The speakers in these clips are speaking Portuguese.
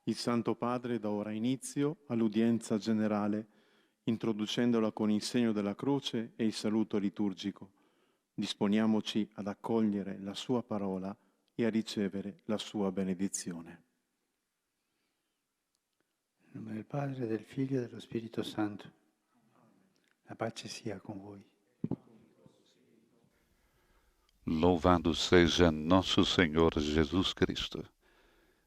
Il Santo Padre dà ora inizio all'udienza generale, introducendola con il segno della croce e il saluto liturgico. Disponiamoci ad accogliere la sua parola e a ricevere la sua benedizione. Nel nome del Padre, del Figlio e dello Spirito Santo. La pace sia com voi. Louvado seja nosso Senhor Jesus Cristo.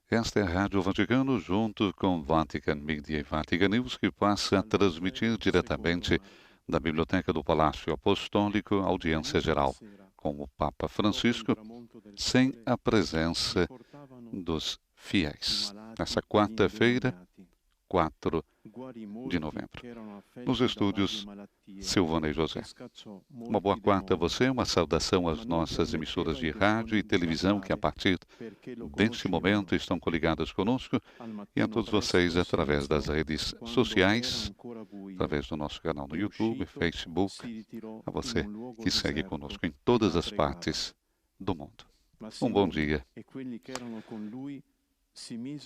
Esta é a Rádio Vaticano, junto com Vatican Media e Vatican News, que passa a transmitir diretamente da Biblioteca do Palácio Apostólico Audiência Geral com o Papa Francisco, sem a presença dos fiéis. Nessa quarta-feira, 4 de novembro. Nos estúdios, Silvana e José. Uma boa quarta a você, uma saudação às nossas emissoras de rádio e televisão que a partir deste momento estão coligadas conosco e a todos vocês através das redes sociais, através do nosso canal no YouTube, Facebook, a você que segue conosco em todas as partes do mundo. Um bom dia.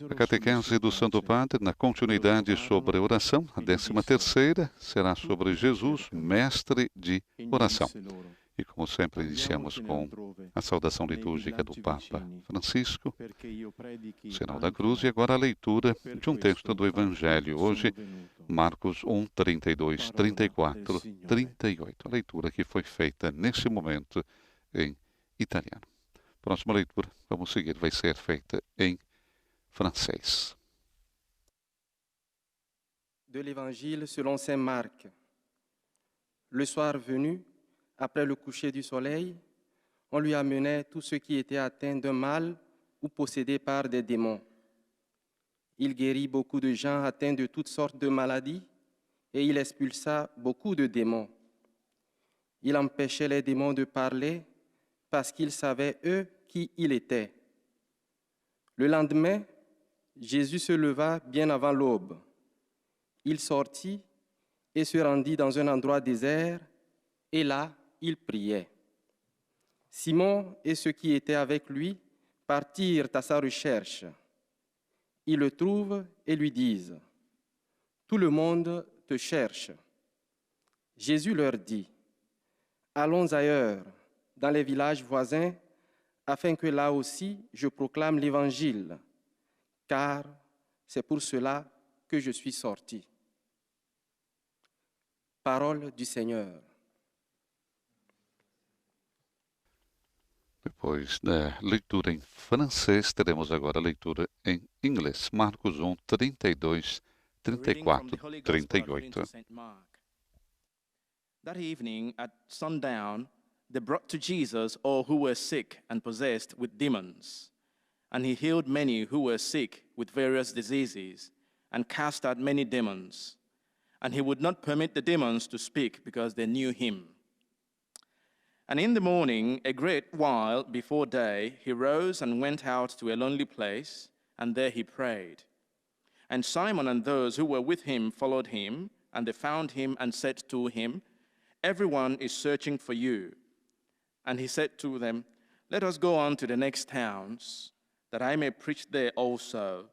A catequese do Santo Padre, na continuidade sobre a oração, a 13ª será sobre Jesus, mestre de oração. E como sempre iniciamos com a saudação litúrgica do Papa Francisco, o sinal da cruz, e agora a leitura de um texto do Evangelho. Hoje, Marcos 1, 32, 34, 38. A leitura que foi feita nesse momento em italiano. Próxima leitura, vamos seguir, vai ser feita em français. De l'Évangile selon saint Marc. Le soir venu, après le coucher du soleil, on lui amenait tous ceux qui étaient atteints d'un mal ou possédés par des démons. Il guérit beaucoup de gens atteints de toutes sortes de maladies et il expulsa beaucoup de démons. Il empêchait les démons de parler parce qu'ils savaient, eux, qui il était. Le lendemain, Jésus se leva bien avant l'aube. Il sortit et se rendit dans un endroit désert, et là, il priait. Simon et ceux qui étaient avec lui partirent à sa recherche. Ils le trouvent et lui disent « Tout le monde te cherche. » Jésus leur dit « Allons ailleurs, dans les villages voisins, afin que là aussi je proclame l'Évangile, car c'est pour cela que je suis sorti. » Parole du Seigneur. Depois da leitura em francês, teremos agora a leitura em inglês. Marcos 1, 32, 34, 38. That evening at sundown, they brought to Jesus all who were sick and possessed with demons. And he healed many who were sick with various diseases and cast out many demons. And he would not permit the demons to speak because they knew him. And in the morning, a great while before day, he rose and went out to a lonely place, and there he prayed. And Simon and those who were with him followed him, and they found him and said to him, "Everyone is searching for you." And he said to them, "Let us go on to the next towns, that I may preach there also,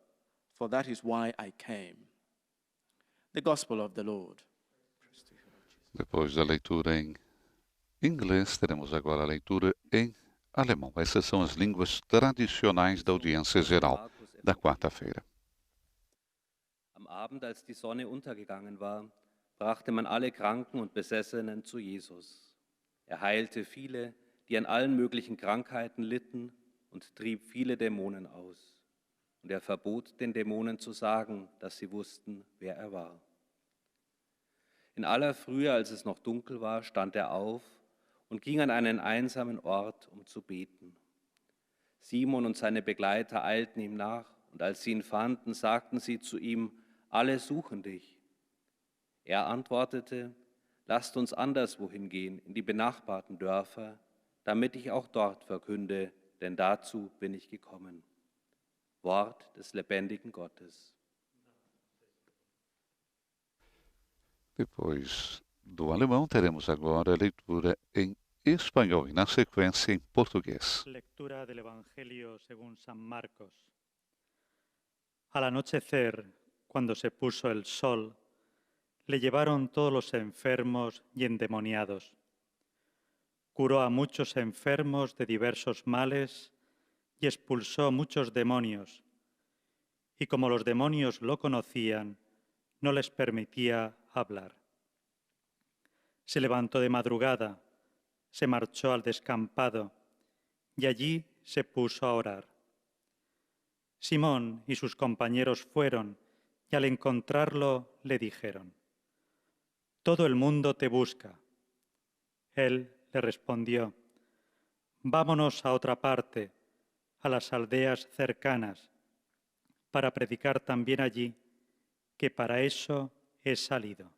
for that is why I came." The Gospel of the Lord. Depois da leitura em inglês, teremos agora a leitura em alemão. Essas são as línguas tradicionais da audiência geral da quarta-feira. Am Abend, als die Sonne untergegangen war, brachte man alle Kranken und Besessenen zu Jesus. Er heilte viele, die an allen möglichen Krankheiten litten, und trieb viele Dämonen aus. Und er verbot den Dämonen zu sagen, dass sie wussten, wer er war. In aller Frühe, als es noch dunkel war, stand er auf und ging an einen einsamen Ort, um zu beten. Simon und seine Begleiter eilten ihm nach, und als sie ihn fanden, sagten sie zu ihm: "Alle suchen dich." Er antwortete: "Lasst uns anderswohin gehen, in die benachbarten Dörfer, damit ich auch dort verkünde, denn dazu bin ich gekommen." Wort des lebendigen Gottes. Depois do alemão, teremos agora a leitura em espanhol e, na sequência, em português. Lectura del Evangelio según San Marcos. Al anochecer, cuando se puso el sol, le llevaron todos los enfermos y endemoniados. Curó a muchos enfermos de diversos males y expulsó muchos demonios. Y como los demonios lo conocían, no les permitía hablar. Se levantó de madrugada, se marchó al descampado y allí se puso a orar. Simón y sus compañeros fueron y al encontrarlo le dijeron: «Todo el mundo te busca». Él le respondió: «Vámonos a otra parte, a las aldeas cercanas, para predicar también allí, que para eso he salido».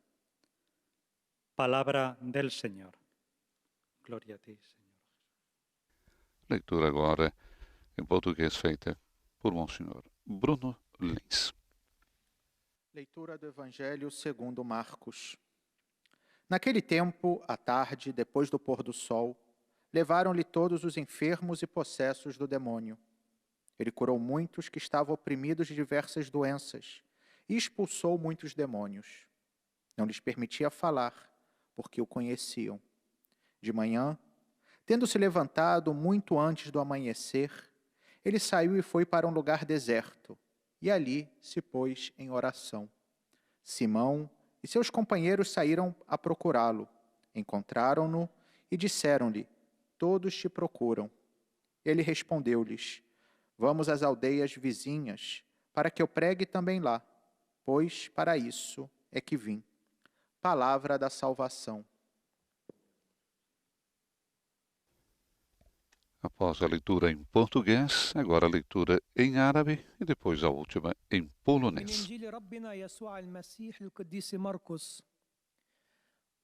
Palabra del Señor. Glória a ti, Senhor. Leitura agora em português feita por Monsenhor Bruno Lins. Leitura do Evangelho segundo Marcos. Naquele tempo, à tarde, depois do pôr do sol, levaram-lhe todos os enfermos e possessos do demônio. Ele curou muitos que estavam oprimidos de diversas doenças e expulsou muitos demônios. Não lhes permitia falar, porque o conheciam. De manhã, tendo se levantado muito antes do amanhecer, ele saiu e foi para um lugar deserto, e ali se pôs em oração. Simão e seus companheiros saíram a procurá-lo. Encontraram-no e disseram-lhe: «Todos te procuram». Ele respondeu-lhes: «Vamos às aldeias vizinhas, para que eu pregue também lá, pois para isso é que vim». Palavra da salvação. Após a leitura em português, agora a leitura em árabe e depois a última em من polonês. إنجيل ربنا يسوع المسيح القديس مرقس.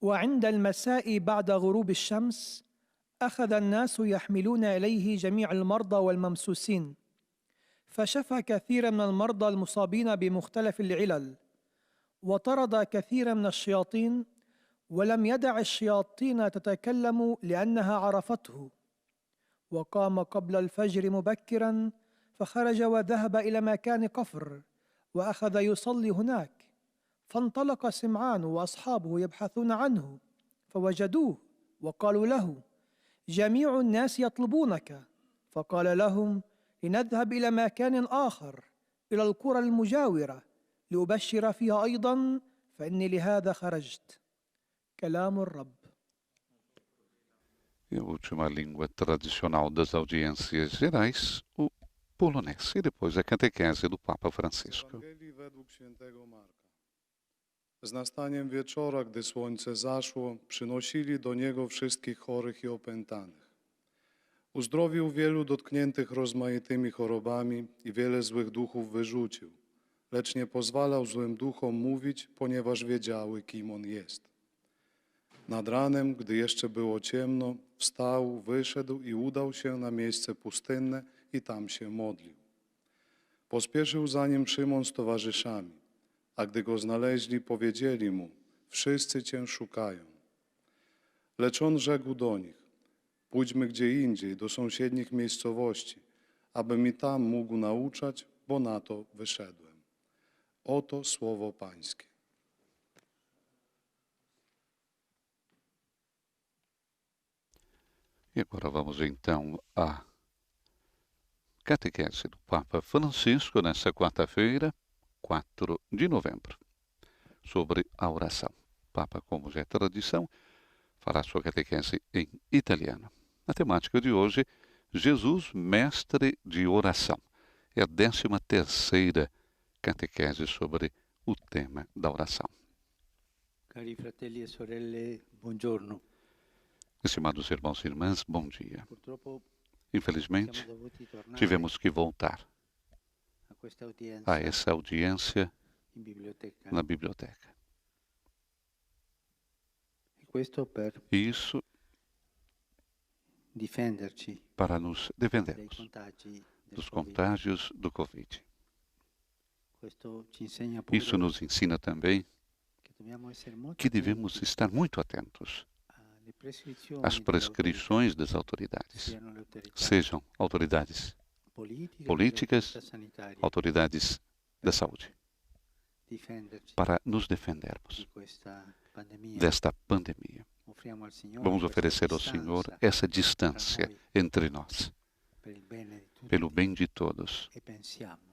وعند المساء بعد غروب الشمس أخذ الناس يحملون إليه جميع المرضى والممسوسين، فشفى كثيرا من المرضى المصابين بمختلف العلل، وطرد كثيرا من الشياطين، ولم يدع الشياطين تتكلم لأنها عرفته. وقام قبل الفجر مبكرا فخرج وذهب إلى مكان كفر وأخذ يصلي هناك. فانطلق سمعان وأصحابه يبحثون عنه فوجدوه وقالوا له: جميع الناس يطلبونك. فقال لهم: لنذهب إلى مكان آخر، إلى القرى المجاورة، لأبشر فيها أيضا، فإني لهذا خرجت. كلام الرب. E a última língua tradicional das audiências gerais, o polonês. E depois a catequese do Papa Francisco. Ewangelii według świętego Marka. Z nastaniem wieczora, gdy słońce zaszło, przynosili do Niego wszystkich chorych i opętanych. Uzdrowił wielu dotkniętych rozmaitymi chorobami i wiele złych duchów wyrzucił, lecz nie pozwalał złym duchom mówić, ponieważ wiedziały, kim On jest. Nad ranem, gdy jeszcze było ciemno, wstał, wyszedł i udał się na miejsce pustynne i tam się modlił. Pospieszył za nim Szymon z towarzyszami, a gdy go znaleźli, powiedzieli mu: wszyscy Cię szukają. Lecz on rzekł do nich: pójdźmy gdzie indziej, do sąsiednich miejscowości, abym i tam mógł nauczać, bo na to wyszedłem. Oto słowo Pańskie. E agora vamos então à catequese do Papa Francisco nessa quarta-feira, 4 de novembro, sobre a oração. O Papa, como já é tradição, fará sua catequese em italiano. A temática de hoje, Jesus, mestre de oração. É a 13ª catequese sobre o tema da oração. Cari fratelli e sorelle, buongiorno. Estimados irmãos e irmãs, bom dia. Purtroppo Infelizmente, siamo dovuti tornare tivemos que voltar a questa udienza a essa audiência in biblioteca. na biblioteca. E questo per Isso difenderci para nos dai defendermos contagi del dos Covid. contágios do Covid. Questo ci insegna pure Isso nos ensina também che dobbiamo essere molto que devemos attenti estar muito atentos alle prescrizioni às delle prescrições autorità, das autoridades, siano le autorità sejam autoridades politiche, políticas, le autorità sanitarie, autoridades da saúde, para nos defendermos desta pandemia. Vamos oferecer ao Senhor essa distância entre nós, pelo bem de todos.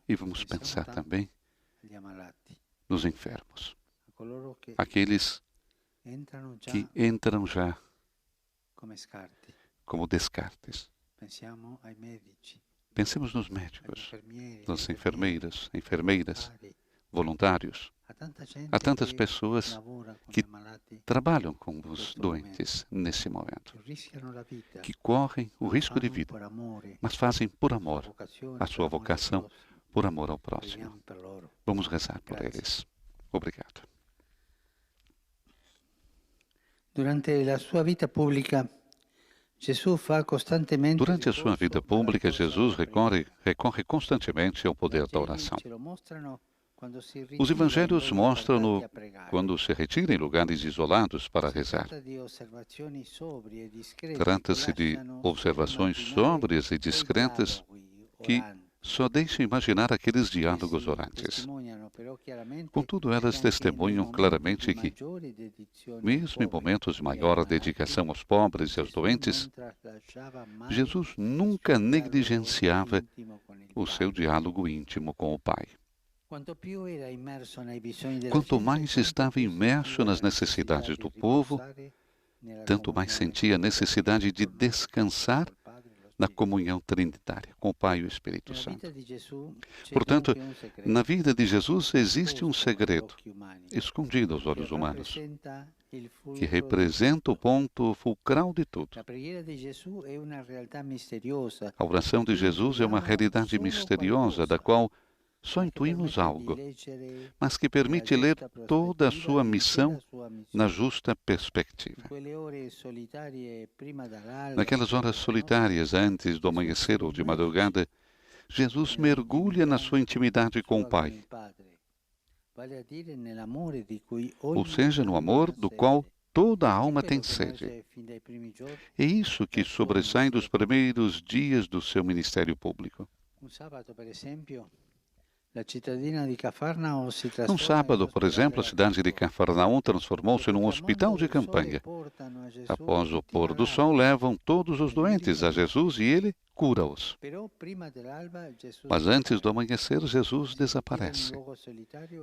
E vamos pensar também nos enfermos, aqueles que entram já como descartes. Pensemos nos médicos, nas enfermeiras, voluntários. Há tantas pessoas que trabalham com os doentes nesse momento, que correm o risco de vida, mas fazem por amor a sua vocação, por amor ao próximo. Vamos rezar por eles. Obrigado. Durante a sua vida pública, Jesus recorre constantemente ao poder da oração. Os evangelhos mostram-no quando se retira em lugares isolados para rezar. Trata-se de observações sóbrias e discretas que só deixam imaginar aqueles diálogos orantes. Contudo, elas testemunham claramente que, mesmo em momentos de maior dedicação aos pobres e aos doentes, Jesus nunca negligenciava o seu diálogo íntimo com o Pai. Quanto mais estava imerso nas necessidades do povo, tanto mais sentia a necessidade de descansar na comunhão trinitária com o Pai e o Espírito Santo. Portanto, na vida de Jesus existe um segredo escondido aos olhos humanos, que representa o ponto fulcral de tudo. A oração de Jesus é uma realidade misteriosa da qual só intuímos algo, mas que permite ler toda a sua missão na justa perspectiva. Naquelas horas solitárias antes do amanhecer ou de madrugada, Jesus mergulha na sua intimidade com o Pai, ou seja, no amor do qual toda a alma tem sede. É isso que sobressai dos primeiros dias do seu ministério público. Num sábado, por exemplo, a cidade de Cafarnaum transformou-se num hospital de campanha. Após o pôr do sol, levam todos os doentes a Jesus e ele cura-os. Mas antes do amanhecer, Jesus desaparece.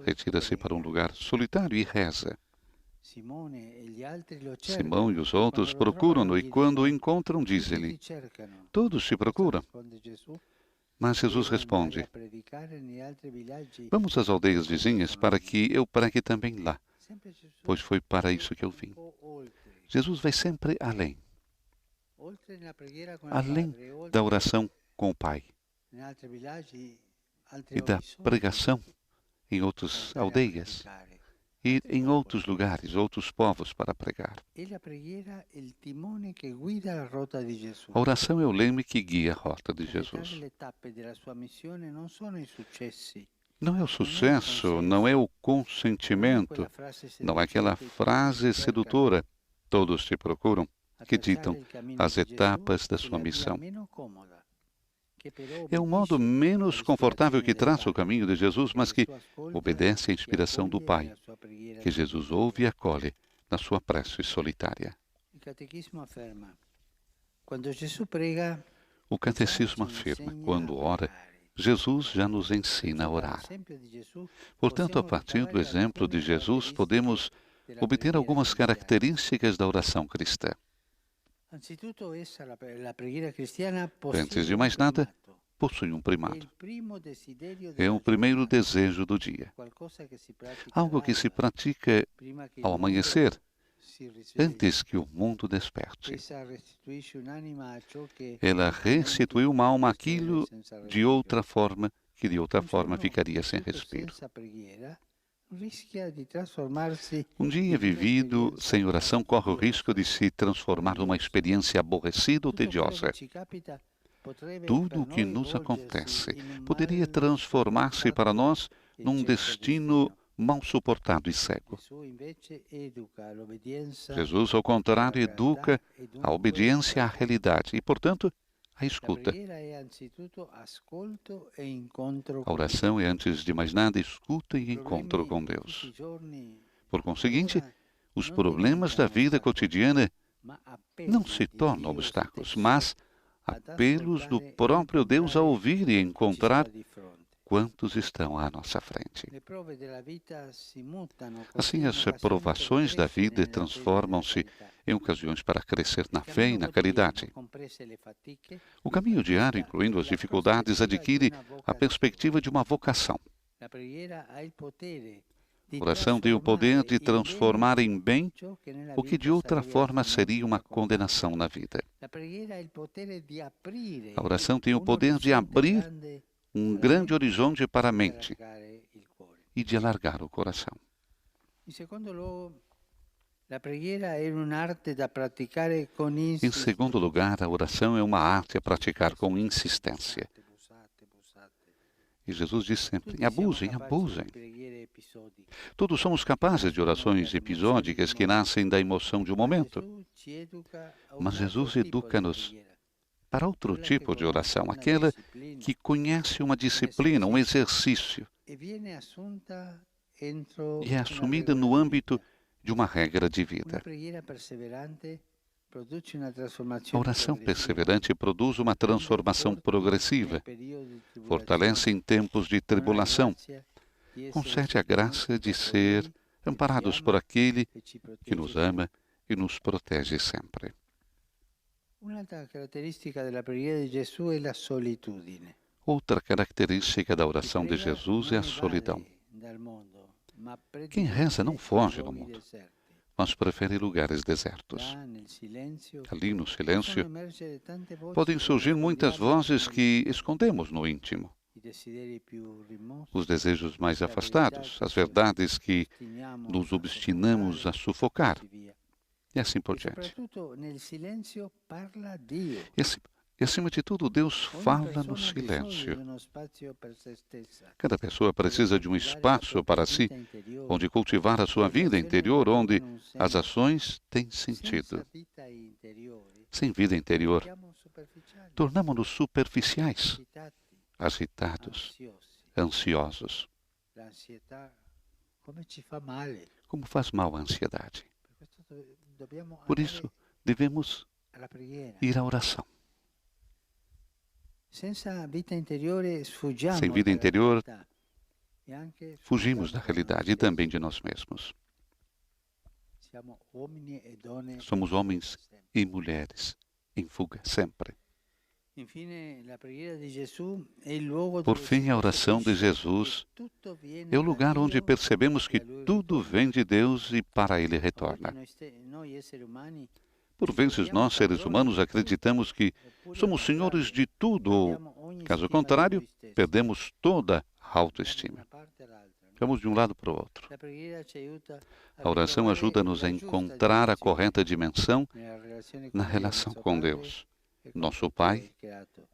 Retira-se para um lugar solitário e reza. Simão e os outros procuram-no e quando o encontram, dizem-lhe: todos te procuram. Mas Jesus responde: vamos às aldeias vizinhas para que eu pregue também lá, pois foi para isso que eu vim. Jesus vai sempre além da oração com o Pai e da pregação em outras aldeias e em outros lugares, outros povos para pregar. A oração é o leme que guia a rota de Jesus. Não é o sucesso, não é o consentimento, não é aquela frase sedutora, todos te procuram, que ditam as etapas da sua missão. É um modo menos confortável que traça o caminho de Jesus, mas que obedece à inspiração do Pai, que Jesus ouve e acolhe na sua prece solitária. O catecismo afirma, quando ora, Jesus já nos ensina a orar. Portanto, a partir do exemplo de Jesus, podemos obter algumas características da oração cristã. Antes de mais nada, possui um primado. É o primeiro desejo do dia. Algo que se pratica ao amanhecer, antes que o mundo desperte. Ela restitui uma alma àquilo de outra forma, que de outra forma ficaria sem respiro. Um dia vivido sem oração corre o risco de se transformar numa experiência aborrecida ou tediosa. Tudo o que nos acontece poderia transformar-se para nós num destino mal suportado e cego. Jesus, ao contrário, educa a obediência à realidade e, portanto, a escuta. preghiera è anzitutto ascolto e incontro A con Dio. oração é, antes de mais nada, escuta e encontro com Problemi di Deus. tutti i giorni, Por conseguinte, allora, os non problemas da diventano vida ostacoli, cotidiana ma não appelli se di tornam Dio obstáculos, stesso mas ad apelos do ascoltare e próprio Deus a incontrare ouvir e chi ci encontrar sta di fronte. quantos estão à nossa frente. Le prove della vita si mutano Assim, così in as occasioni per provações da crescere vida nella fede e nella transformam-se carità. em ocasiões para crescer na Il fé e cammino na caridade. quotidiano, comprese le fatiche, O caminho diário, acquista incluindo as la dificuldades, prospettiva di adquire una a vocazione. perspectiva de uma vocação. La preghiera ha il potere di A oração tem o poder de transformar em bem ciò che nella o que de vita outra sarebbe forma altrimenti seria uma una condenação na vida. La preghiera ha il potere di aprire A oração tem o un poder de orizzonte abrir grande um alla grande mente horizonte para a e mente allargare il cuore. e de alargar o coração. In secondo luogo, la preghiera è un'arte da praticare con Em segundo lugar, a oração é uma arte a praticar com insistência. E Jesus diz sempre: abusem, abusem. Todos somos capazes de orações episódicas que nascem da emoção de um momento. Mas Jesus educa-nos para outro tipo de oração, aquela que conhece uma disciplina, um exercício, e é assumida no âmbito de uma regra de vida. A oração perseverante produz uma transformação progressiva, fortalece em tempos de tribulação, concede a graça de ser amparados por aquele que nos ama e nos protege sempre. Un'altra caratteristica della preghiera di Gesù è la solitudine. Outra característica da oração de Jesus é a solidão. Quem reza não foge do mundo, mas prefere lugares desertos. Ali, no silêncio, podem surgir muitas vozes que escondemos no íntimo. Os desejos mais afastados, as verdades que nos obstinamos a sufocar, e assim por diante. E acima de tudo, Deus fala no silêncio. Cada pessoa precisa de um espaço para si, onde cultivar a sua vida interior, onde as ações têm sentido. Sem vida interior, tornamos-nos superficiais, agitados, ansiosos. Como faz mal a ansiedade. Por isso, devemos ir à oração. Sem vida interior, fugimos da realidade e também de nós mesmos. Somos homens e mulheres em fuga sempre. Por fim, a oração de Jesus é o lugar onde percebemos que tudo vem de Deus e para Ele retorna. Por vezes, nós, seres humanos, acreditamos que somos senhores de tudo, ou, caso contrário, perdemos toda a autoestima. Vamos de um lado para o outro. A oração ajuda-nos a encontrar a correta dimensão na relação com Deus, nosso Pai,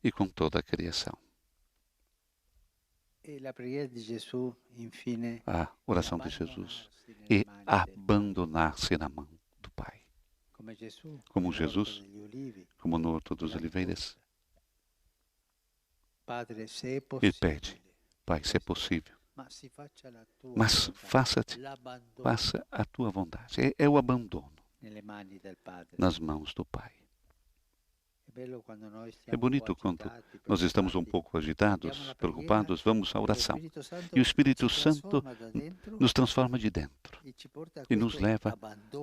e com toda a criação. A oração de Jesus é abandonar-se na mão do Pai. Como Jesus, como no Horto dos Oliveiras, ele pede: Pai, se é possível, mas faça a tua vontade. É o abandono nas mãos do Pai. É bonito quando nós estamos um pouco agitados, preocupados, vamos à oração. E o Espírito Santo nos transforma de dentro e nos leva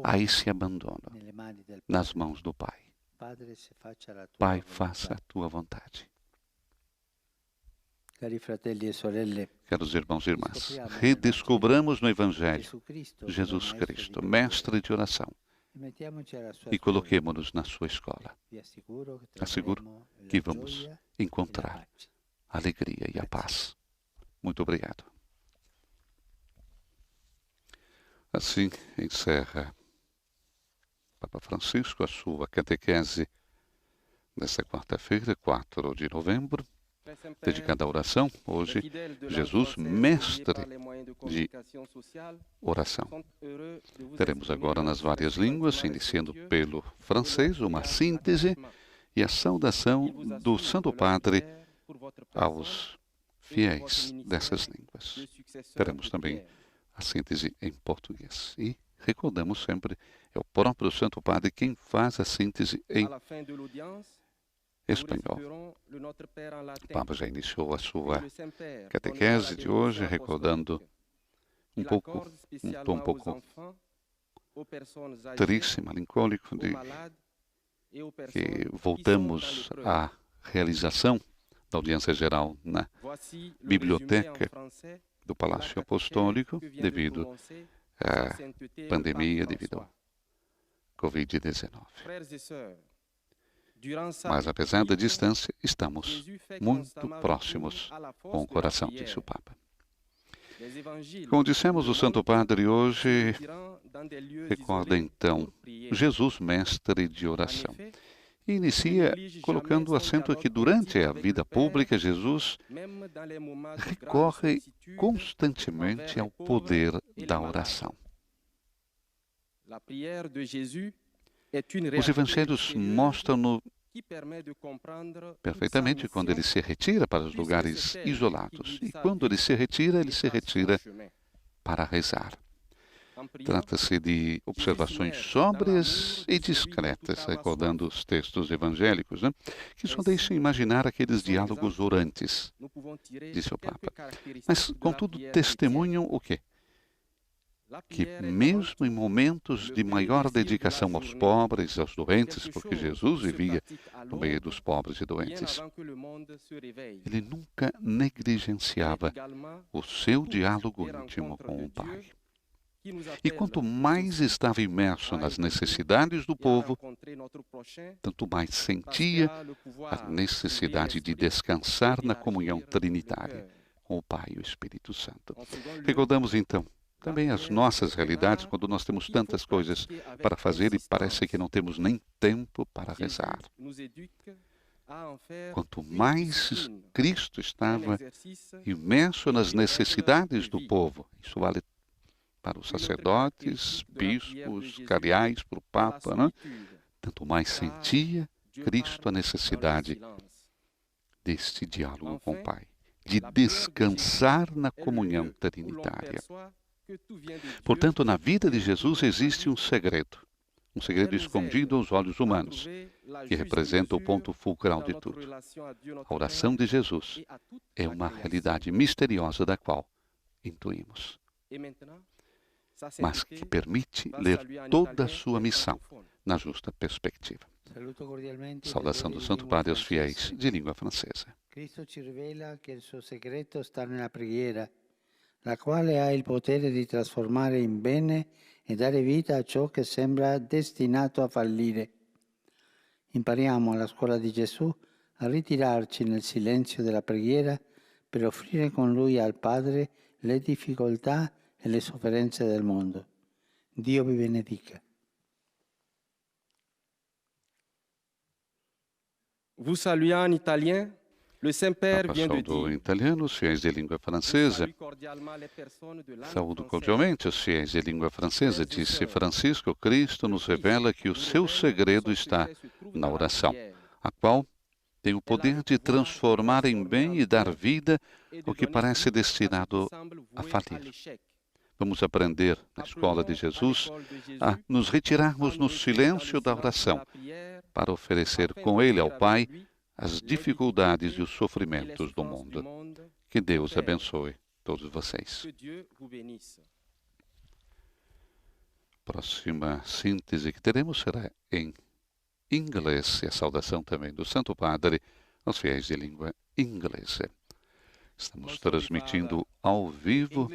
a esse abandono nas mãos do Pai. Pai, faça a tua vontade. Caros irmãos e irmãs, redescobramos no Evangelho Jesus Cristo, mestre de oração, e coloquemo-nos na sua escola. Asseguro que vamos encontrar a alegria e a paz. Muito obrigado. Assim encerra Papa Francisco a sua catequese nesta quarta-feira, 4 de novembro, dedicada à oração. Hoje, Jesus, mestre de oração. Teremos agora nas várias línguas, iniciando pelo francês, uma síntese e a saudação do Santo Padre aos fiéis dessas línguas. Teremos também a síntese em português. E recordamos sempre, é o próprio Santo Padre quem faz a síntese em espanhol. O Papa já iniciou a sua catequese de hoje, recordando um tom um pouco triste, melancólico, de que voltamos à realização da audiência geral na biblioteca do Palácio Apostólico, devido à pandemia, devido ao Covid-19. Mas, apesar da distância, estamos muito próximos com o coração, disse o Papa. Como dissemos, o Santo Padre hoje recorda então Jesus, mestre de oração. E inicia colocando o acento que durante a vida pública, Jesus recorre constantemente ao poder da oração. Os evangelhos mostram-no perfeitamente quando ele se retira para os lugares isolados. E quando ele se retira para rezar. Trata-se de observações sóbrias e discretas, recordando os textos evangélicos, que só deixam imaginar aqueles diálogos orantes, disse o Papa. Mas, contudo, testemunham o quê? Que mesmo em momentos de maior dedicação aos pobres, aos doentes, porque Jesus vivia no meio dos pobres e doentes, ele nunca negligenciava o seu diálogo íntimo com o Pai. E quanto mais estava imerso nas necessidades do povo, tanto mais sentia a necessidade de descansar na comunhão trinitária com o Pai e o Espírito Santo. Recordamos então também as nossas realidades, quando nós temos tantas coisas para fazer e parece que não temos nem tempo para rezar. Quanto mais Cristo estava imerso nas necessidades do povo, isso vale para os sacerdotes, bispos, cardeais, para o Papa, né? Tanto mais sentia Cristo a necessidade deste diálogo com o Pai, de descansar na comunhão trinitária. Portanto, na vida de Jesus existe um segredo escondido aos olhos humanos, que representa o ponto fulcral de tudo. A oração de Jesus é uma realidade misteriosa da qual intuímos, mas que permite ler toda a sua missão na justa perspectiva. Saudação do Santo Padre aos fiéis de língua francesa. Cristo ci rivela che il suo segreto sta nella preghiera, la quale ha il potere di trasformare in bene e dare vita a ciò che sembra destinato a fallire. Impariamo alla scuola di Gesù a ritirarci nel silenzio della preghiera per offrire con Lui al Padre le difficoltà e le sofferenze del mondo. Dio vi benedica. Vous saluez en italien. Le Saint-Père vient de Saúdo em dire: italiano, os fiéis de língua francesa. Saúdo cordialmente os fiéis de língua francesa, disse Francisco. Cristo nos revela que o seu segredo está na oração, a qual tem o poder de transformar em bem e dar vida o que parece destinado a falir. Vamos aprender na escola de Jesus a nos retirarmos no silêncio da oração para oferecer com Ele ao Pai as dificuldades e os sofrimentos do mundo. Que Deus abençoe todos vocês. Próxima síntese que teremos será em inglês, e a saudação também do Santo Padre aos fiéis de língua inglesa. Estamos transmitindo ao vivo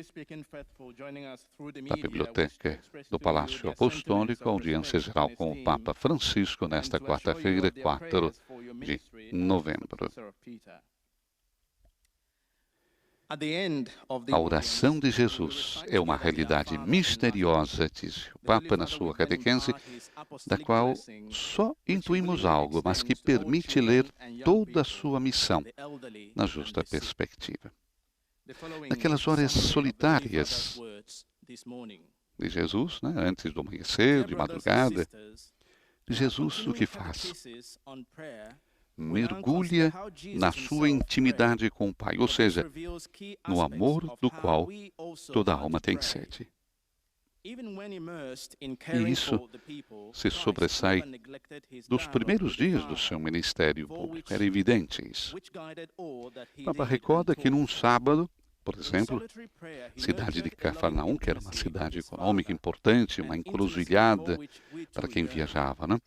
da Biblioteca do Palácio Apostólico, a audiência geral com o Papa Francisco nesta quarta-feira, 4 de novembro. A oração de Jesus é uma realidade misteriosa, disse o Papa na sua catequese, da qual só intuímos algo, mas que permite ler toda a sua missão na justa perspectiva. Naquelas horas solitárias de Jesus, antes do amanhecer, de madrugada, Jesus o que faz? Mergulha na sua intimidade com o Pai, ou seja, no amor do qual toda alma tem sede. E isso se sobressai dos primeiros dias do seu ministério público. Era evidente isso. O Papa recorda que num sábado, por exemplo, cidade de Cafarnaum, que era uma cidade econômica importante, uma encruzilhada para quem viajava, né?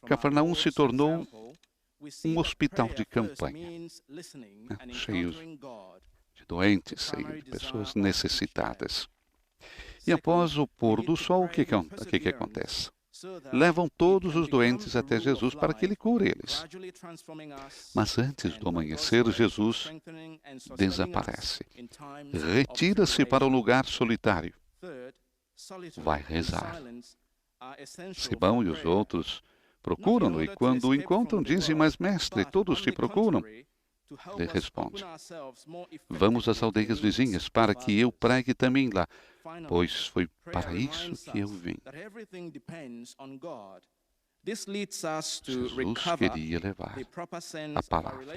Cafarnaum se tornou um hospital de campanha, né? Cheio de doentes, cheio de pessoas necessitadas. E após o pôr do sol, o que acontece? Levam todos os doentes até Jesus para que ele cure eles. Mas antes do amanhecer, Jesus desaparece. Retira-se para um lugar solitário. Vai rezar. Simão e os outros procuram-no, e quando o encontram, dizem: mas mestre, todos te procuram. Ele responde: vamos às aldeias vizinhas para que eu pregue também lá, pois foi para isso que eu vim. Jesus queria levar a palavra.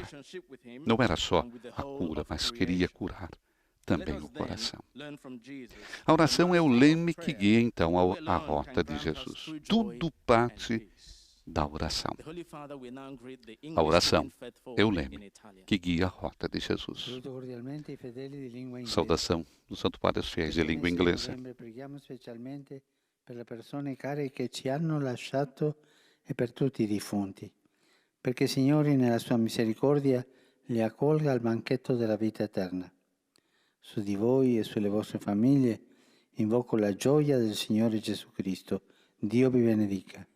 Não era só a cura, mas queria curar também o coração. A oração é o leme que guia então a rota de Jesus. Tudo parte da oração. A oração é o leme que guia a rota de Jesus. Saudação do Santo Padre aos fiéis de língua inglesa. Preghiamo specialmente per le persone care che ci hanno lasciato e per tutti i defunti, perché Signore nella sua misericordia li accolga al banchetto della vita eterna. Su di voi e sulle vostre famiglie invoco la gioia del Signore Gesù Cristo. Dio vi benedica.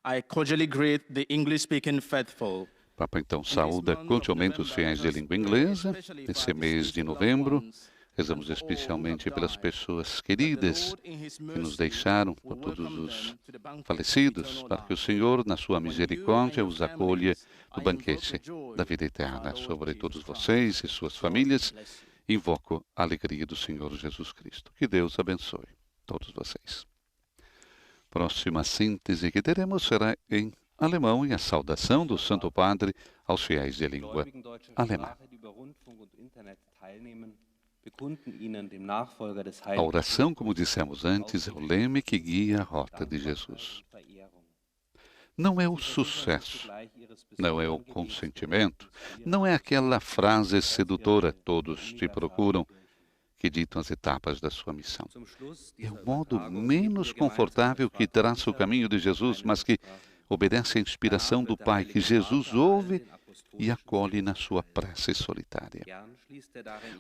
I cordially greet the English-speaking faithful. Papa então saúda cordialmente os fiéis de língua inglesa. Nesse mês de novembro, rezamos especialmente pelas pessoas queridas que nos deixaram, por todos os falecidos, para que o Senhor, na sua misericórdia, os acolha no banquete da vida eterna. Sobre todos vocês e suas famílias, invoco a alegria do Senhor Jesus Cristo. Que Deus abençoe todos vocês. Próxima síntese que teremos será em alemão e a saudação do Santo Padre aos fiéis de língua alemã. A oração, como dissemos antes, é o leme que guia a rota de Jesus. Não é o sucesso, não é o consentimento, não é aquela frase sedutora, todos te procuram, que ditam as etapas da sua missão. É o modo menos confortável que traça o caminho de Jesus, mas que obedece à inspiração do Pai, que Jesus ouve e acolhe na sua prece solitária.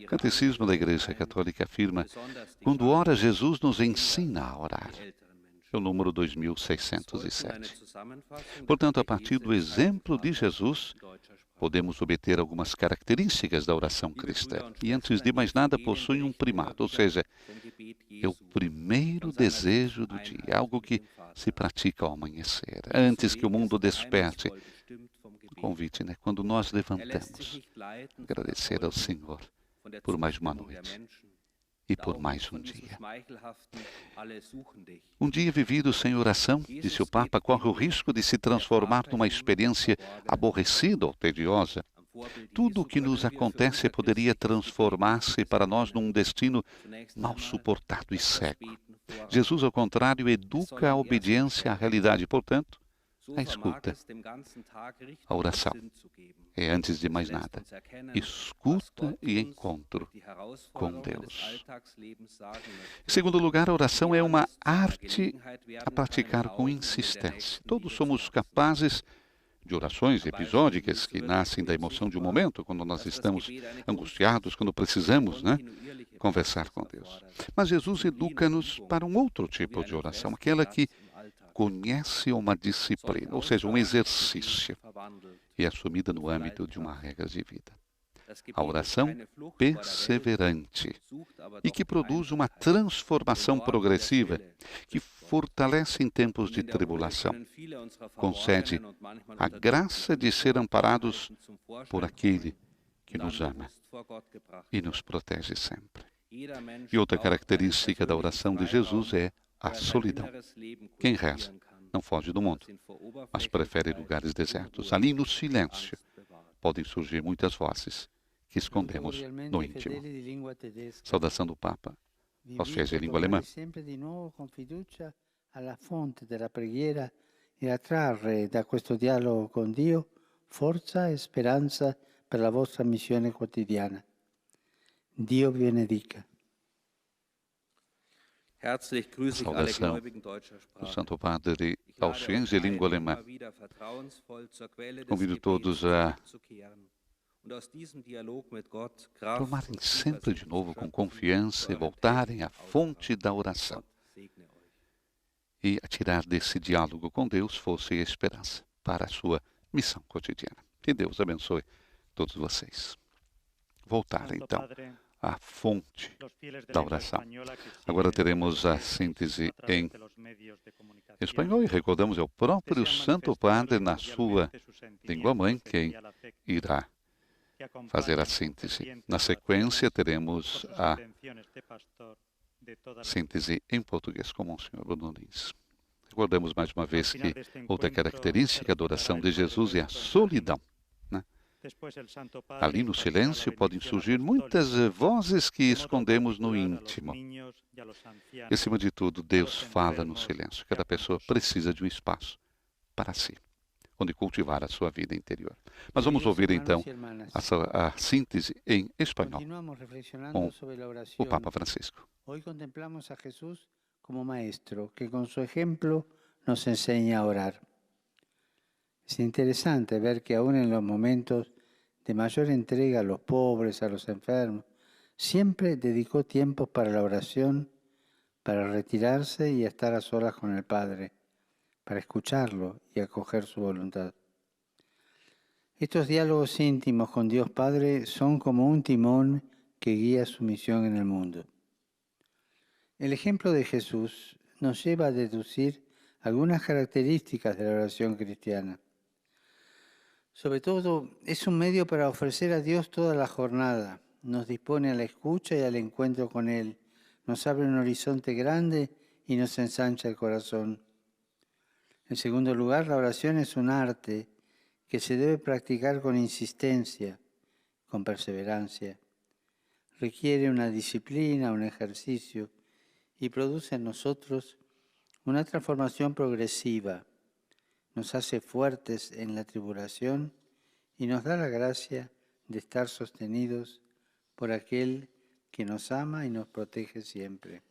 O Catecismo da Igreja Católica afirma: quando ora, Jesus nos ensina a orar. É o número 2607. Portanto, a partir do exemplo de Jesus, podemos obter algumas características da oração cristã. E, antes de mais nada, possui um primado, ou seja, é o primeiro desejo do dia, algo que se pratica ao amanhecer, antes que o mundo desperte. O convite, né? Quando nós levantamos, agradecer ao Senhor por mais uma noite e por mais um dia. Um dia vivido sem oração, disse o Papa, corre o risco de se transformar numa experiência aborrecida ou tediosa. Tudo o que nos acontece poderia transformar-se para nós num destino mal suportado e cego. Jesus, ao contrário, educa a obediência à realidade, portanto, a escuta. A oração é, antes de mais nada, escuta e encontro com Deus. Em segundo lugar, a oração é uma arte a praticar com insistência. Todos somos capazes de orações episódicas que nascem da emoção de um momento, quando nós estamos angustiados, quando precisamos, conversar com Deus. Mas Jesus educa-nos para um outro tipo de oração, aquela que conhece uma disciplina, ou seja, um exercício, e é assumida no âmbito de uma regra de vida. A oração perseverante e que produz uma transformação progressiva, que fortalece em tempos de tribulação, concede a graça de ser amparados por aquele que nos ama e nos protege sempre. E outra característica da oração de Jesus é a solidão. Quem reza não foge do mundo, mas prefere lugares desertos. Ali, no silêncio, podem surgir muitas vozes que escondemos no íntimo. Saudação do Papa aos fiéis de língua alemã. Sempre di nuovo con fiducia alla fonte della preghiera e a trarre da questo dialogo con Dio forza e speranza per la vostra missione quotidiana. Dio vi benedica. Herzlich grüße ich alle Saudação Gläubigen deutscher do Sprache. Santo Padre Ich aos lade fiéis euch de ein, língua alemã. immer wieder vertrauensvoll zur Quelle des Convido Gebets todos a zurückzukehren und aus diesem Dialog mit Gott Kraft tomarem und sempre de Zuversicht novo zu com schöpfen confiança für e euren voltarem à täglichen fonte da Ausdauer. oração Gott segne euch. e a tirar desse diálogo com Deus força e esperança para a sua missão cotidiana. Que Deus abençoe todos vocês. Voltar Santo então Padre, à fonte los fieles de da lengua oração. española que Agora siguen teremos a esta síntese a través em de los medios de comunicación, espanhol e recordamos é o próprio desean Santo manifestar Padre na sua cordialmente sus língua mãe sentimientos quem especial afecto irá que acompañan fazer a con síntese. fervientes Na sequência oraciones teremos por sus a intenciones de pastor de todas las síntese em português com o Monsenhor Bruno Lins. Recordamos mais uma vez final que de este outra encuentro característica se da oração recitará de el Jesus é a Padre Nuestro en solidão. Después el Santo Padre Ali no impartirá la silêncio podem bendición surgir apostólica, muitas vozes que de modo escondemos no particular a los íntimo. niños y a los ancianos, Acima de tudo, Deus fala no enfermos silêncio. e a Cada pessoa quantos precisa de um espaço para si, onde cultivar a sua vida interior. Mas vamos Queridos ouvir então hermanos y hermanas, a síntese em espanhol continuamos reflexionando com sobre la o oración. Papa Francisco. Hoy contemplamos a Jesús como maestro, que con su ejemplo nos enseña a orar. Es interesante ver que aún en los momentos de mayor entrega a los pobres, a los enfermos, siempre dedicó tiempos para la oración, para retirarse y estar a solas con el Padre, para escucharlo y acoger su voluntad. Estos diálogos íntimos con Dios Padre son como un timón que guía su misión en el mundo. El ejemplo de Jesús nos lleva a deducir algunas características de la oración cristiana. Sobre todo, es un medio para ofrecer a Dios toda la jornada. Nos dispone a la escucha y al encuentro con Él. Nos abre un horizonte grande y nos ensancha el corazón. En segundo lugar, la oración es un arte que se debe practicar con insistencia, con perseverancia. Requiere una disciplina, un ejercicio y produce en nosotros una transformación progresiva. Nos hace fuertes en la tribulación y nos da la gracia de estar sostenidos por aquel que nos ama y nos protege siempre.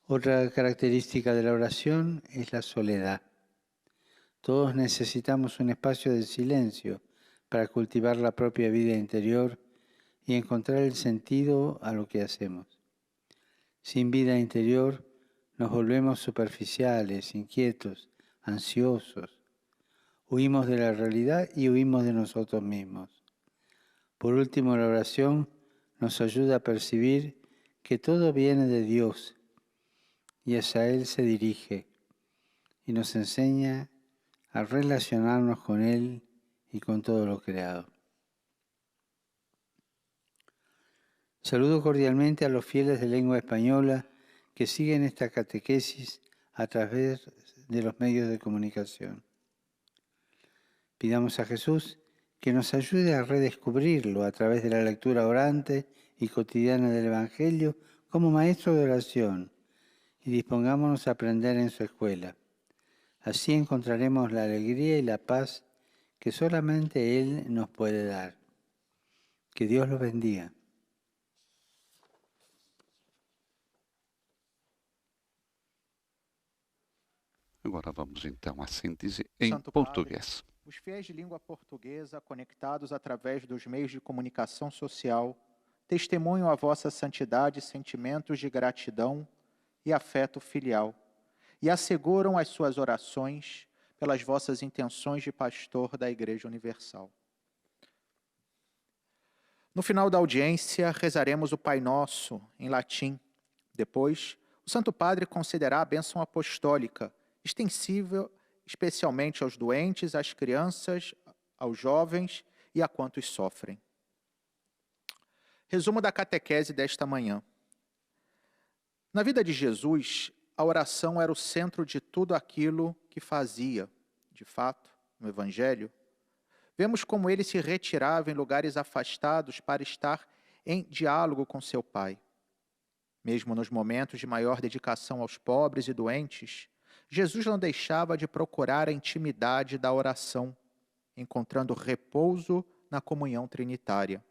Otra característica de la oración es la soledad. Todos necesitamos un espacio de silencio para cultivar la propia vida interior y encontrar el sentido a lo que hacemos. Sin vida interior nos volvemos superficiales, inquietos, ansiosos. Huimos de la realidad y huimos de nosotros mismos. Por último, la oración nos ayuda a percibir que todo viene de Dios y hacia Él se dirige y nos enseña a relacionarnos con Él y con todo lo creado. Saludo cordialmente a los fieles de lengua española que siguen esta catequesis a través de los medios de comunicación. Pidamos a Jesús que nos ayude a redescubrirlo a través de la lectura orante y cotidiana del Evangelio como maestro de oración y dispongámonos a aprender en su escuela. Así encontraremos la alegría y la paz que solamente Él nos puede dar. Que Dios los bendiga. Agora vamos então à síntese em Santo português. Padre, os fiéis de língua portuguesa, conectados através dos meios de comunicação social, testemunham a vossa santidade, sentimentos de gratidão e afeto filial, e asseguram as suas orações pelas vossas intenções de pastor da Igreja Universal. No final da audiência, rezaremos o Pai Nosso, em latim. Depois, o Santo Padre concederá a bênção apostólica, extensível especialmente aos doentes, às crianças, aos jovens e a quantos sofrem. Resumo da catequese desta manhã. Na vida de Jesus, a oração era o centro de tudo aquilo que fazia. De fato, no Evangelho, vemos como ele se retirava em lugares afastados para estar em diálogo com seu Pai. Mesmo nos momentos de maior dedicação aos pobres e doentes, Jesus não deixava de procurar a intimidade da oração, encontrando repouso na comunhão trinitária.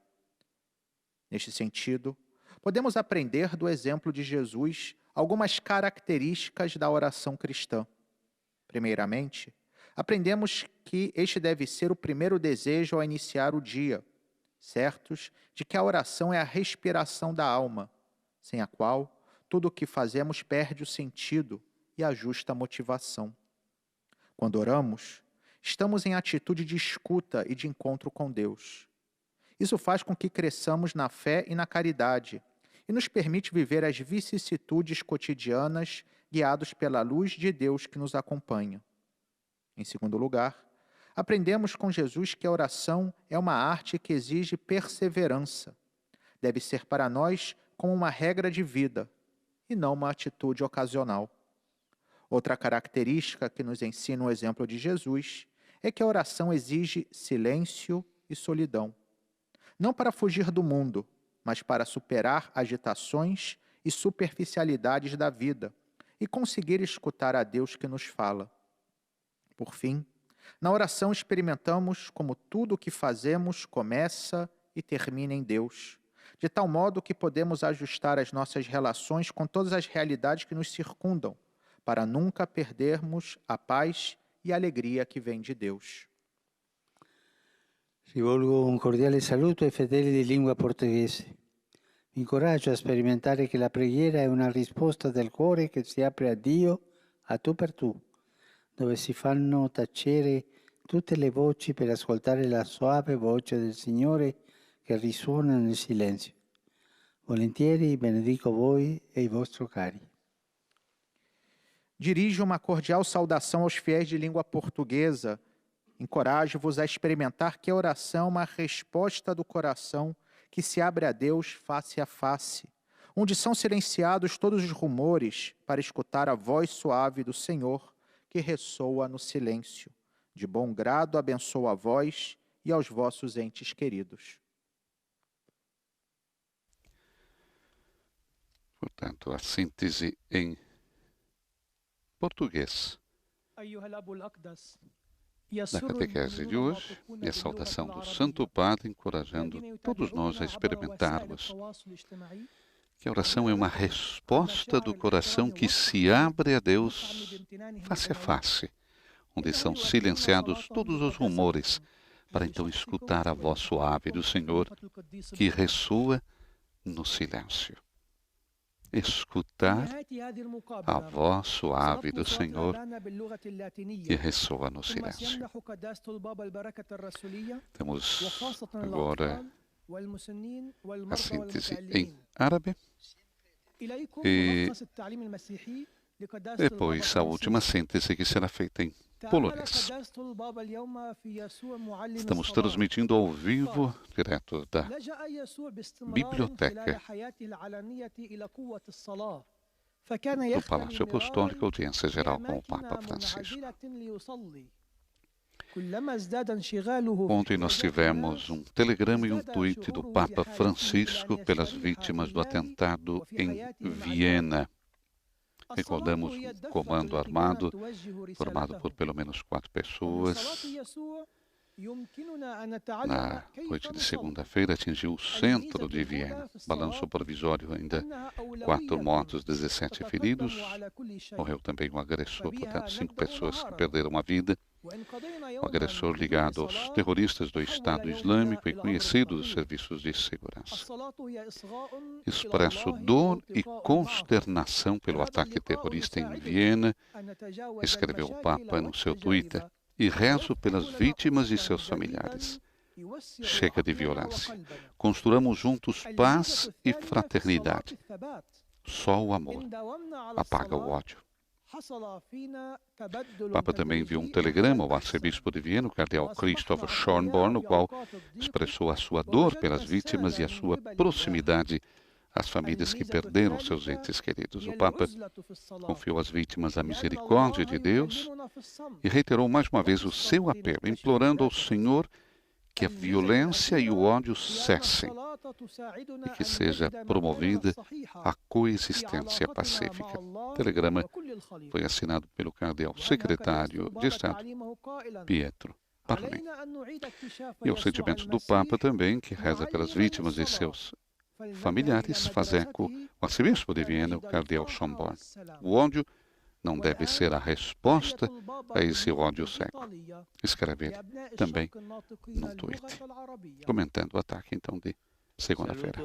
Neste sentido, podemos aprender do exemplo de Jesus algumas características da oração cristã. Primeiramente, aprendemos que este deve ser o primeiro desejo ao iniciar o dia, certos de que a oração é a respiração da alma, sem a qual tudo o que fazemos perde o sentido e a justa motivação. Quando oramos, estamos em atitude de escuta e de encontro com Deus. Isso faz com que cresçamos na fé e na caridade e nos permite viver as vicissitudes cotidianas guiados pela luz de Deus que nos acompanha. Em segundo lugar, aprendemos com Jesus que a oração é uma arte que exige perseverança. Deve ser para nós como uma regra de vida e não uma atitude ocasional. Outra característica que nos ensina o exemplo de Jesus é que a oração exige silêncio e solidão. Não para fugir do mundo, mas para superar agitações e superficialidades da vida e conseguir escutar a Deus que nos fala. Por fim, na oração experimentamos como tudo o que fazemos começa e termina em Deus, de tal modo que podemos ajustar as nossas relações com todas as realidades que nos circundam, para nunca perdermos a paz e a alegria que vem de Deus. Rivolgo un cordiale saluto ai fedeli di lingua portoghese. Vi incoraggio a sperimentare che la preghiera è una risposta del cuore che si apre a Dio a tu per tu, dove si fanno tacere tutte le voci per ascoltare la soave voce del Signore che risuona nel silenzio. Volentieri benedico voi e i vostri cari. Dirijo uma cordial saudação aos fiéis de língua portuguesa. Encorajo-vos a experimentar que a oração é uma resposta do coração que se abre a Deus face a face, onde são silenciados todos os rumores para escutar a voz suave do Senhor que ressoa no silêncio. De bom grado abençoo a vós e aos vossos entes queridos. Portanto, a síntese em português da catequese de hoje e a saudação do Santo Padre, encorajando todos nós a experimentarmos que a oração é uma resposta do coração que se abre a Deus face a face, onde são silenciados todos os rumores, para então escutar a voz suave do Senhor que ressoa no silêncio. Escutar a voz suave do Senhor que ressoa no silêncio. Temos agora a síntese em árabe e depois a última síntese que será feita em polonês. Estamos transmitindo ao vivo, direto da biblioteca do Palácio Apostólico, audiência geral com o Papa Francisco. Ontem nós tivemos um telegrama e um tweet do Papa Francisco pelas vítimas do atentado em Viena. Recordamos um comando armado, formado por pelo menos 4 pessoas. Na noite de segunda-feira, atingiu o centro de Viena. Balanço provisório ainda 4 mortos, 17 feridos. Morreu também um agressor, portanto 5 pessoas que perderam a vida. Um agressor ligado aos terroristas do Estado Islâmico e conhecido dos serviços de segurança. Expresso dor e consternação pelo ataque terrorista em Viena, escreveu o Papa no seu Twitter, e rezo pelas vítimas e seus familiares. Chega de violência. Construamos juntos paz e fraternidade. Só o amor apaga o ódio. O Papa também enviou um telegrama ao arcebispo de Viena, o cardeal Christoph Schönborn, no qual expressou a sua dor pelas vítimas e a sua proximidade as famílias que perderam seus entes queridos. O Papa confiou às vítimas a misericórdia de Deus e reiterou mais uma vez o seu apelo, implorando ao Senhor que a violência e o ódio cessem e que seja promovida a coexistência pacífica. O telegrama foi assinado pelo cardeal secretário de Estado, Pietro Parolin. E aos sentimentos do Papa também, que reza pelas vítimas e seus familiares, faz eco o arcebispo de Viena, o cardeal Schönborn. O ódio não deve ser a resposta a esse ódio cego. Escreve ele também no Twitter, comentando o ataque, então, de segunda-feira.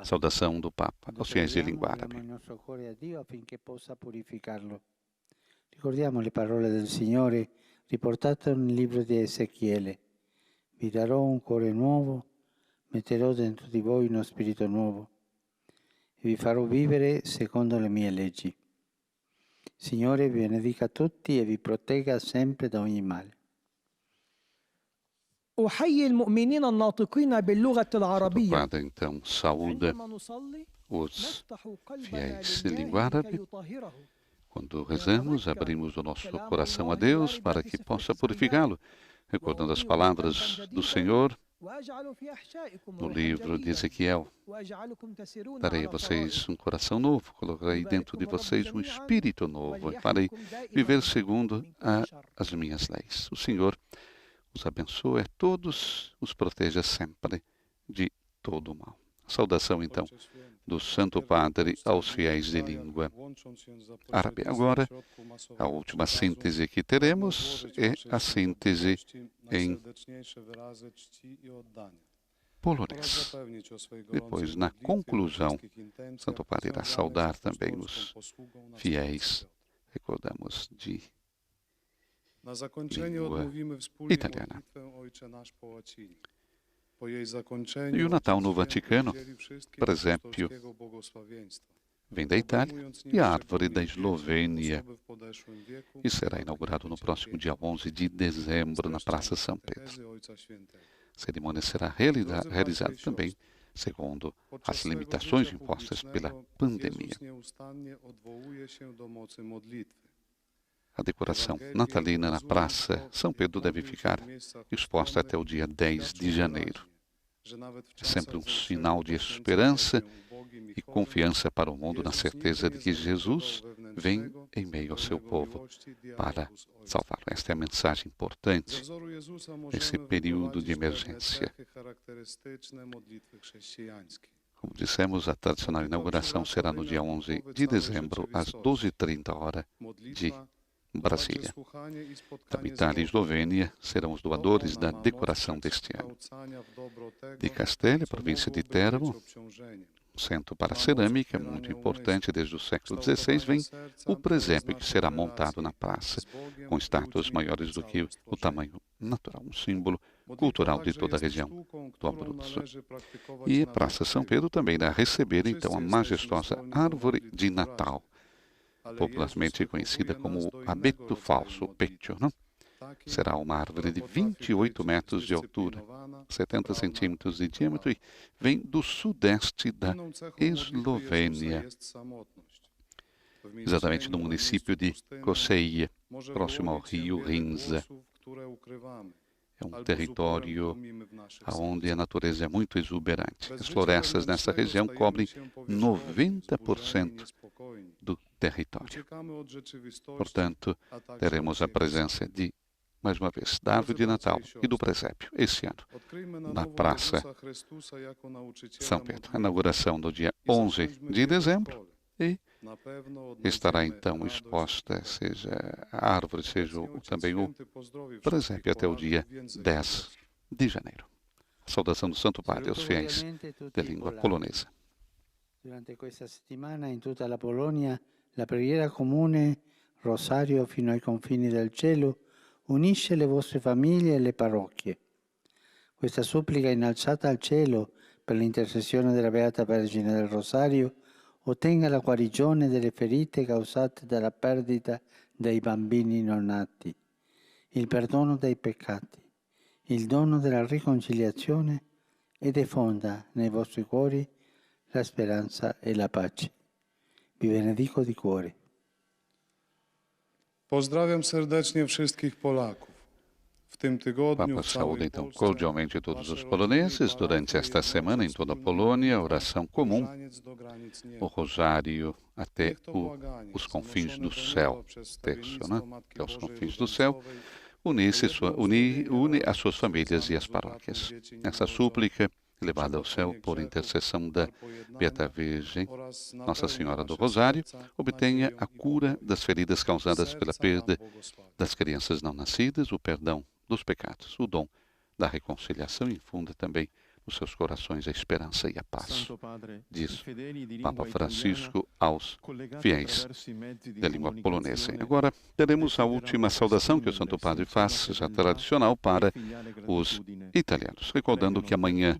Saudação do Papa aos fiéis de língua árabe. Ricordiamo le parole del Signore riportate nel libro di Ezechiele. Vi darò un cuore nuovo, metterò dentro di voi uno spirito nuovo e vi farò vivere secondo le mie leggi. Signore vi benedica tutti e vi protegga sempre da ogni male. أحيي المؤمنين الناطقين باللغة O العربية Padre, então, saúda عندما نصلي os نفتح قلبنا fiéis de لله língua árabe. كي يطهره Quando rezamos, abrimos o nosso coração a Deus para que possa purificá-lo, recordando as palavras do Senhor وأجعل في أحشائكم no روحا livro de جديدا Ezequiel. وأجعلكم تسيرون Darei على a vocês طرائق um coração novo, colocarei dentro de vocês um espírito novo e farei viver segundo as minhas leis. O Senhor os abençoe a todos, os proteja sempre de todo o mal. Saudação, então, do Santo Padre aos fiéis de língua árabe. Agora, a última síntese que teremos é a síntese em polonês. Depois, na conclusão, Santo Padre irá saudar também os fiéis, recordamos, de língua italiana. E o Natal no Vaticano, presépio, vem da Itália e a árvore da Eslovênia. E será inaugurado no próximo dia 11 de dezembro na Praça São Pedro. A cerimônia será realizada também segundo as limitações impostas pela pandemia. A decoração natalina na Praça São Pedro deve ficar exposta até o dia 10 de janeiro. É sempre um sinal de esperança e confiança para o mundo na certeza de que Jesus vem em meio ao seu povo para salvá-lo. Esta é a mensagem importante nesse período de emergência. Como dissemos, a tradicional inauguração será no dia 11 de dezembro, às 12h30 de Brasília. Da Itália e Eslovênia serão os doadores da decoração deste ano. De Castela, província de Teramo, um centro para cerâmica, muito importante desde o século XVI, vem o presépio que será montado na praça, com estátuas maiores do que o tamanho natural, um símbolo cultural de toda a região do Abruzzo. E a Praça São Pedro também irá receber, então, a majestosa árvore de Natal, popularmente conhecida como o abeto falso, o peccio, não? Será uma árvore de 28 metros de altura, 70 centímetros de diâmetro e vem do sudeste da Eslovênia, exatamente no município de Koseije, próximo ao rio Rinza. É um território onde a natureza é muito exuberante. As florestas nessa região cobrem 90% do território. Portanto, teremos a presença de, mais uma vez, da árvore de Natal e do presépio, esse ano, na Praça São Pedro. A inauguração no dia 11 de dezembro e estará então exposta, seja a árvore, seja também o presépio, até o dia 10 de janeiro. A saudação do Santo Padre aos fiéis de língua polonesa. Durante questa settimana in tutta la Polonia la preghiera comune Rosario fino ai confini del cielo unisce le vostre famiglie e le parrocchie. Questa supplica innalzata al cielo per l'intercessione della Beata Vergine del Rosario ottenga la guarigione delle ferite causate dalla perdita dei bambini non nati, il perdono dei peccati, il dono della riconciliazione e diffonda nei vostri cuori la speranza e la pace. Vi benedico di cuore. Pozdrawiam serdecznie wszystkich Polaków. W tym tygodniu Papa w całej saúda então Polsce cordialmente todos os wasze poloneses rodziny i durante parafie esta semana em razem toda a wspólnymi Polônia, modlitwami oração comum, różaniec do granic o nieba. rosário até Niech to błaganie os confins zanoszone do do céu, nieba przez terço, stawiennictwo né? Matki Até os Bożej confins do céu, Różańcowej, une as suas famílias e as paróquias. Essa súplica, elevada ao céu por intercessão da Beata Virgem, Nossa Senhora do Rosário, obtenha a cura das feridas causadas pela perda das crianças não nascidas, o perdão dos pecados, o dom da reconciliação e infunda também nos seus corações a esperança e a paz, Santo Padre, diz i fedeli di Papa lingua Francisco aos collegati fiéis attraverso i mezzi di da língua polonesa. comunicazione Agora teremos a última saudação que o Santo Padre faz, já tradicional, para os italianos, recordando que amanhã,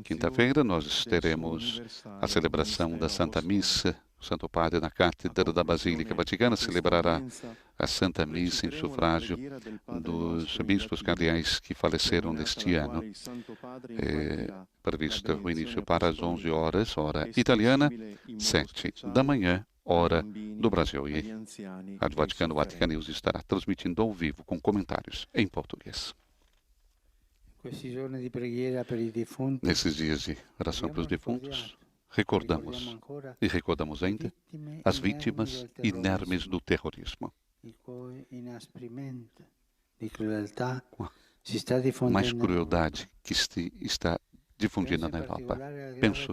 quinta-feira, nós teremos a celebração da Santa Missa. O Santo Padre, na Cátedra da Basílica Vaticana, celebrará a Santa Missa em sufrágio dos bispos cardeais que faleceram neste ano. Previsto o início para as 11 horas, hora italiana, 7 da manhã, hora do Brasil. E a Rádio Vaticano, Vatican News, estará transmitindo ao vivo com comentários em português. Nesses dias de oração para os defuntos, recordamos ainda as vítimas inermes do terrorismo. Com mais crueldade que está difundida na Europa. Penso,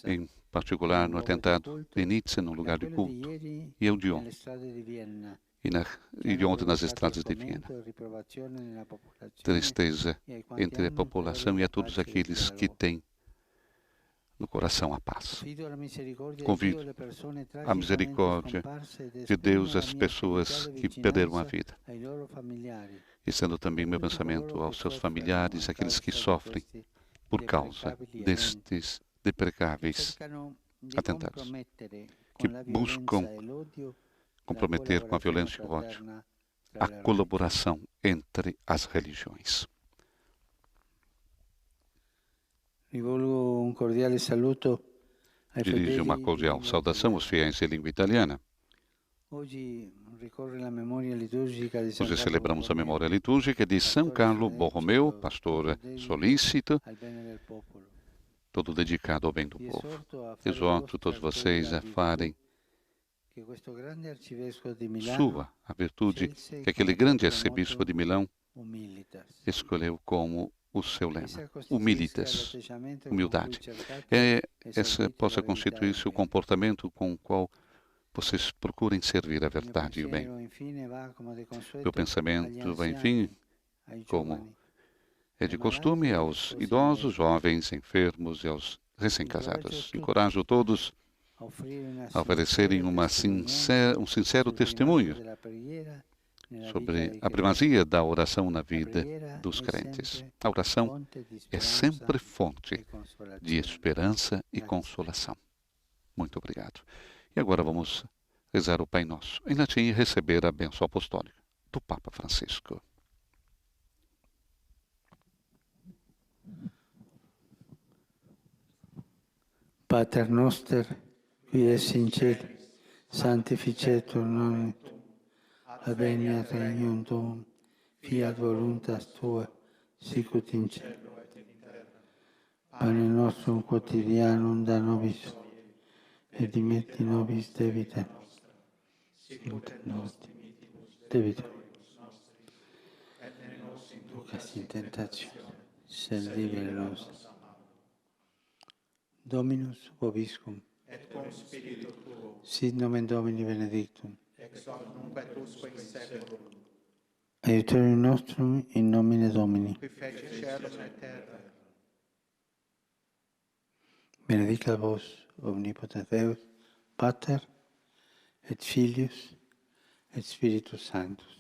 em particular, no atentado de Nizza, no lugar de culto, e o de ontem, e de ontem nas estradas de Viena. Tristeza entre a população e a todos aqueles que têm no coração a paz. Convido a misericórdia de Deus às pessoas que perderam a vida. Estendo também meu pensamento aos seus familiares, aqueles que sofrem por causa destes deprecáveis atentados, que buscam comprometer com a violência e o ódio a colaboração entre as religiões. Dirijo uma cordial saudação aos fiéis em língua italiana. Hoje celebramos a memória litúrgica de São Carlo Borromeo, pastor solícito, todo dedicado ao bem do povo. Exorto todos vocês a farem sua a virtude que aquele grande arcebispo de Milão escolheu como o seu lema, humilitas, humildade. Essa possa constituir-se o comportamento com o qual vocês procurem servir a verdade e o bem. Meu pensamento vai, enfim, como é de costume, aos idosos, jovens, enfermos e aos recém-casados. Encorajo todos a oferecerem um sincero testemunho sobre a primazia da oração na vida dos crentes. A oração é sempre fonte de esperança e consolação. Muito obrigado. E agora vamos rezar o Pai Nosso em latim e receber a bênção apostólica do Papa Francisco. Pater noster, qui es in cieli, sanctificetur nomen tuum. Adveniat regnum tuum, fiat voluntas tua, sicut in cielo et in terra. Pane nostrum quotidianum da nobis, et dimitti nobis debita nostra, sicut et nos dimittimus debitoribus nostri, et ne nos inducas in tentationem, sed libera nos. Dominus vobiscum, Et cum spiritu tuo, sit nomen Domini benedictum, ex hoc nunc et usque in seculum, aiuterium nostrum in nomine Domini. qui feci caelum et terra. Benedicat vos, omnipotens Deus, Pater, et Filius, et Spiritus Sanctus.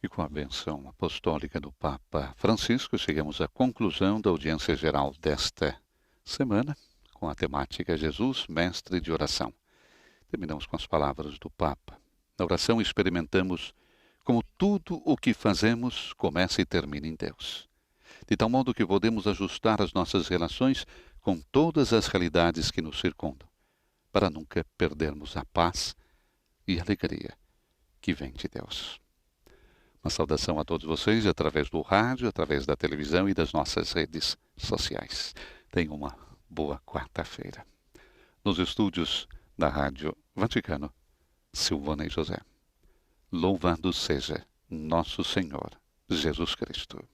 E com a benção apostólica do Papa Francisco, chegamos à conclusão da audiência geral desta semana, com a temática Jesus, Mestre de Oração. Terminamos com as palavras do Papa. Na oração experimentamos como tudo o que fazemos começa e termina em Deus. de tal modo que podemos ajustar as nossas relações com todas as realidades que nos circundam, para nunca perdermos a paz e a alegria que vem de Deus. Uma saudação a todos vocês através do rádio, através da televisão e das nossas redes sociais. Tenham uma boa quarta-feira. Nos estúdios da Rádio Vaticano, Silvana e José. Louvado seja nosso Senhor Jesus Cristo.